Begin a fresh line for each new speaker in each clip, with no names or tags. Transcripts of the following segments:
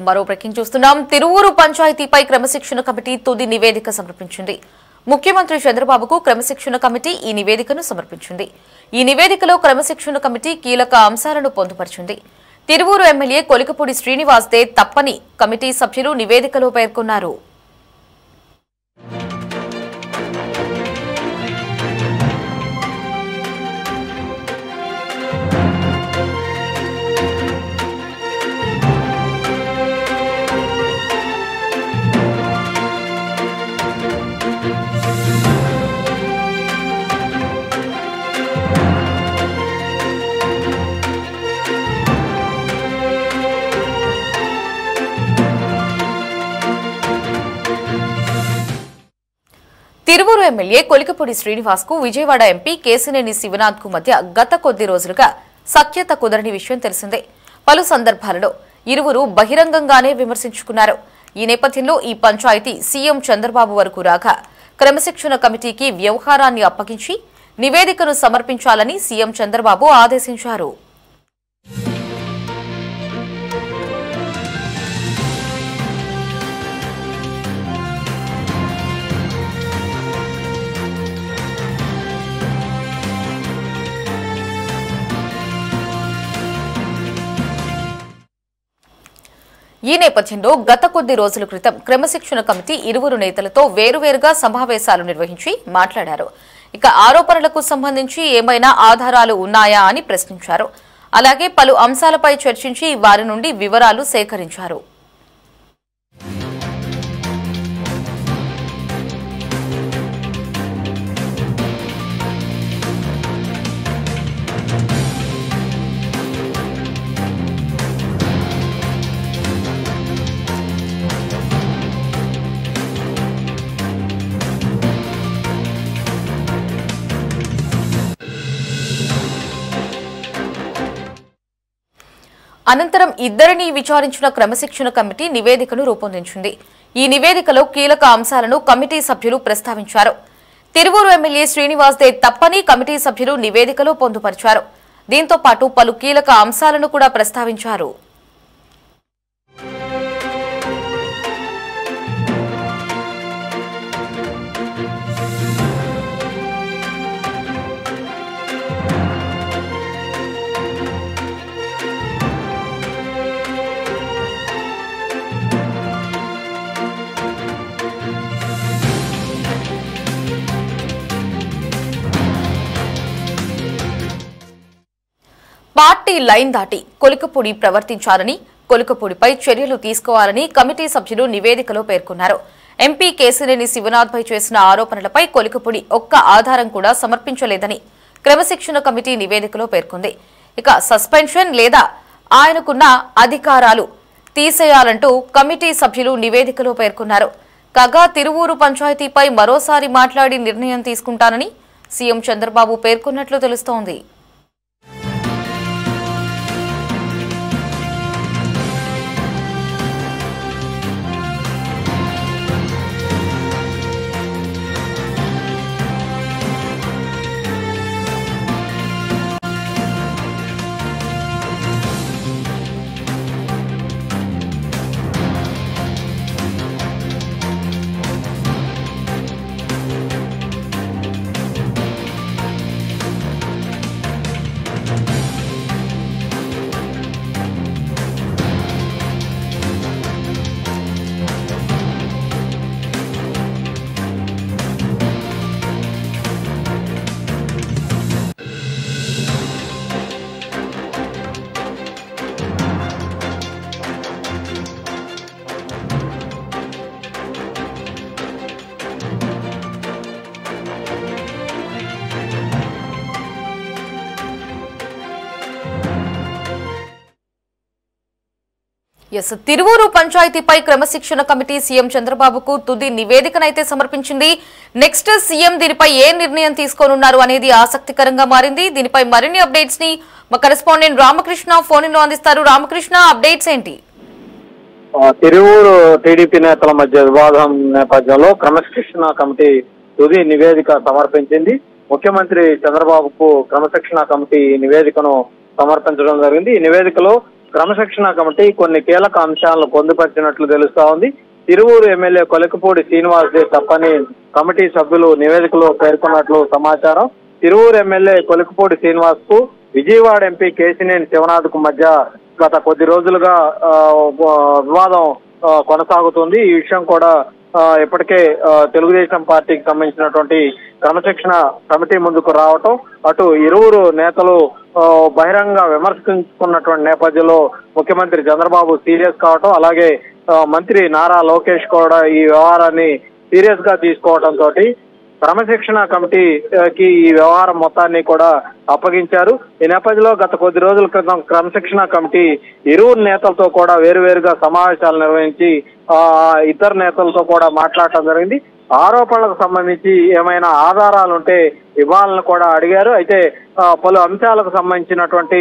మరో బ్రేకింగ్ చూస్తున్నాం. తిరువూరు పంచాయతీపై క్రమశిక్షణ కమిటీ తుది నివేదిక సమర్పించింది. ముఖ్యమంత్రి చంద్రబాబుకు క్రమశిక్షణ కమిటీ ఈ నివేదికను సమర్పించింది. ఈ నివేదికలో క్రమశిక్షణ కమిటీ కీలక అంశాలను పొందుపరిచింది. తిరువూరు ఎమ్మెల్యే కొలికపూడి శ్రీనివాస్ దే తప్పని కమిటీ సభ్యులు నివేదికలో పేర్కొన్నారు. తిరువూరు ఎమ్మెల్యే కొలికపూడి శ్రీనివాస్ కు విజయవాడ ఎంపీ కేశినేని శివనాథ్ కు మధ్య గత కొద్ది రోజులుగా సఖ్యత కుదరని విషయం తెలిసిందే. పలు సందర్భాలలో ఇరువురు బహిరంగంగానే విమర్శించుకున్నారు. ఈ నేపథ్యంలో ఈ పంచాయతీ సీఎం చంద్రబాబు వరకు రాగా క్రమశిక్షణ కమిటీకి వ్యవహారాన్ని అప్పగించి నివేదికను సమర్పించాలని సీఎం చంద్రబాబు ఆదేశించారు. ఈ నేపథ్యంలో గత కొద్ది రోజుల క్రితం క్రమశిక్షణ కమిటీ ఇరువురు నేతలతో వేరువేరుగా సమావేశాలు నిర్వహించి మాట్లాడారు. ఇక ఆరోపణలకు సంబంధించి ఏమైనా ఆధారాలు ఉన్నాయా అని ప్రశ్నించారు. అలాగే పలు అంశాలపై చర్చించి వారి నుండి వివరాలు సేకరించారు. అనంతరం ఇద్దరిని విచారించిన క్రమశిక్షణ కమిటీ నివేదికను రూపొందించింది. ఈ నివేదికలో కీలక అంశాలను కమిటీ సభ్యులు ప్రస్తావించారు. తిరువూరు ఎమ్మెల్యే శ్రీనివాస్ దే తప్పని కమిటీ సభ్యులు నివేదికలో పొందుపరిచారు. దీంతో పాటు పలు కీలక అంశాలను కూడా ప్రస్తావించారు. పార్టీ లైన్ దాటి కొలికపూడి ప్రవర్తించారని, కొలికపూడిపై చర్యలు తీసుకోవాలని కమిటీ సభ్యులు నివేదికలో పేర్కొన్నారు. ఎంపీ కేశినేని శివనాథ్పై చేసిన ఆరోపణలపై కొలికపూడి ఒక్క ఆధారం కూడా సమర్పించలేదని క్రమశిక్షణ కమిటీ నివేదికలో పేర్కొంది. ఇక సస్పెన్షన్ లేదా ఆయనకున్న అధికారాలు తీసేయాలంటూ కమిటీ సభ్యులు నివేదికలో పేర్కొన్నారు. కాగా తిరువూరు పంచాయతీపై మరోసారి మాట్లాడి నిర్ణయం తీసుకుంటానని సీఎం చంద్రబాబు పేర్కొన్నట్లు తెలుస్తోంది. తిరువూరు పంచాయతీపై క్రమశిక్షణ కమిటీ సీఎం చంద్రబాబుకు తుది నివేదికనైతే సమర్పించింది. నెక్స్ట్ సీఎం దీనిపై ఏ నిర్ణయం తీసుకోనున్నారు అనేది ఆసక్తికరంగా మారింది. దీనిపై మరిన్ని అప్డేట్స్ ని మా కరెస్పాండెంట్ రామకృష్ణ ఫోన్ లో అందిస్తారు. రామకృష్ణ, అప్డేట్స్ ఏంటి?
తిరువూరు టీడీపీ నేతల మధ్య వివాదం నేపథ్యంలో క్రమశిక్షణ కమిటీ తుది నివేదిక సమర్పించింది. ముఖ్యమంత్రి చంద్రబాబుకు క్రమశిక్షణ కమిటీ నివేదికను సమర్పించడం జరిగింది. ఈ నివేదికలో క్రమశిక్షణ కమిటీ కొన్ని కీలక అంశాలను పొందుపరిచినట్లు తెలుస్తా ఉంది. తిరువూరు ఎమ్మెల్యే కొలికపూడి శ్రీనివాస్ తప్పని కమిటీ సభ్యులు నివేదికలో పేర్కొన్నట్లు సమాచారం. తిరువూరు ఎమ్మెల్యే కొలికపూడి శ్రీనివాస్ కు విజయవాడ ఎంపీ కేశినేని శివనాథ్ కు మధ్య గత కొద్ది రోజులుగా వివాదం కొనసాగుతుంది. ఈ విషయం కూడా ఇప్పటికే తెలుగుదేశం పార్టీకి సంబంధించినటువంటి క్రమశిక్షణ కమిటీ ముందుకు రావటం, అటు ఇరువురు నేతలు బహిరంగ విమర్శించుకున్నటువంటి నేపథ్యంలో ముఖ్యమంత్రి చంద్రబాబు సీరియస్ కావటం, అలాగే మంత్రి నారా లోకేష్ కూడా ఈ వ్యవహారాన్ని సీరియస్ గా తీసుకోవడంతో క్రమశిక్షణ కమిటీకి ఈ వ్యవహారం మొత్తాన్ని కూడా అప్పగించారు. ఈ నేపథ్యంలో గత కొద్ది రోజుల క్రితం క్రమశిక్షణ కమిటీ ఇరువురు నేతలతో కూడా వేరువేరుగా సమావేశాలు నిర్వహించి ఇద్దరు నేతలతో కూడా మాట్లాడటం జరిగింది. ఆరోపణలకు సంబంధించి ఏమైనా ఆధారాలుంటే ఇవ్వాలని కూడా అడిగారు. అయితే పలు అంశాలకు సంబంధించినటువంటి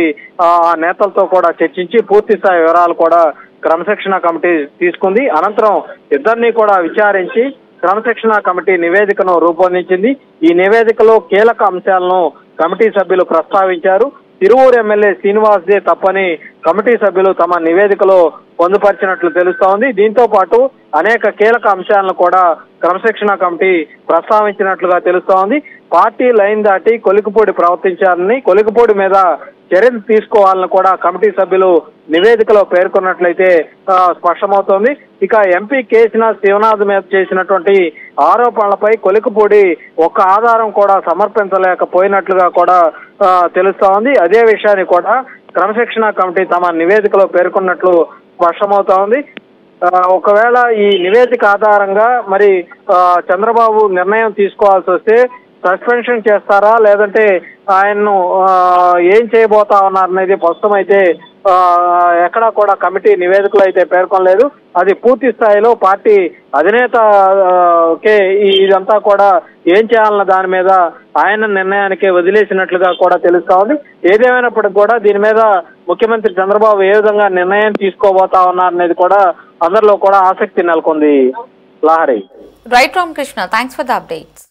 నేతలతో కూడా చర్చించి పూర్తి స్థాయి వివరాలు కూడా క్రమశిక్షణ కమిటీ తీసుకుంది. అనంతరం ఇద్దరిని కూడా విచారించి క్రమశిక్షణ కమిటీ నివేదికను రూపొందించింది. ఈ నివేదికలో కీలక అంశాలను కమిటీ సభ్యులు ప్రస్తావించారు. తిరువూరు ఎమ్మెల్యే శ్రీనివాస్ తప్పని కమిటీ సభ్యులు తమ నివేదికలో పొందుపరిచినట్లు తెలుస్తా ఉంది. దీంతో పాటు అనేక కీలక అంశాలను కూడా క్రమశిక్షణ కమిటీ ప్రస్తావించినట్లుగా తెలుస్తా ఉంది. పార్టీ లైన్ దాటి కొలికపూడి ప్రవర్తించారని, కొలికపూడి మీద చర్యలు తీసుకోవాలని కూడా కమిటీ సభ్యులు నివేదికలో పేర్కొన్నట్లయితే స్పష్టమవుతోంది. ఇక ఎంపీ కేశినేని శివనాథ్ మీద చేసినటువంటి ఆరోపణలపై కొలికపూడి ఒక్క ఆధారం కూడా సమర్పించలేకపోయినట్లుగా కూడా తెలుస్తా ఉంది. అదే విషయాన్ని కూడా క్రమశిక్షణ కమిటీ తమ నివేదికలో పేర్కొన్నట్లు స్పష్టమవుతా ఉంది. ఒకవేళ ఈ నివేదిక ఆధారంగా మరి చంద్రబాబు నిర్ణయం తీసుకోవాల్సి వస్తే సస్పెన్షన్ చేస్తారా, లేదంటే ఆయన్ను ఏం చేయబోతా ఉన్నారనేది ప్రస్తుతం అయితే ఎక్కడా కూడా కమిటీ నివేదికలో అయితే పేర్కొనలేదు. అది పూర్తి స్థాయిలో పార్టీ అధినేతకే ఇదంతా కూడా ఏం చేయాలన్న దాని మీద ఆయన నిర్ణయానికి వదిలేసినట్లుగా కూడా తెలుస్తా ఉంది. ఏదేమైనప్పటికీ కూడా దీని మీద ముఖ్యమంత్రి చంద్రబాబు ఏ విధంగా నిర్ణయం తీసుకోబోతా ఉన్నారనేది కూడా అందరిలో కూడా ఆసక్తి నెలకొంది. Lahari.
Right Ramakrishna, thanks for the updates.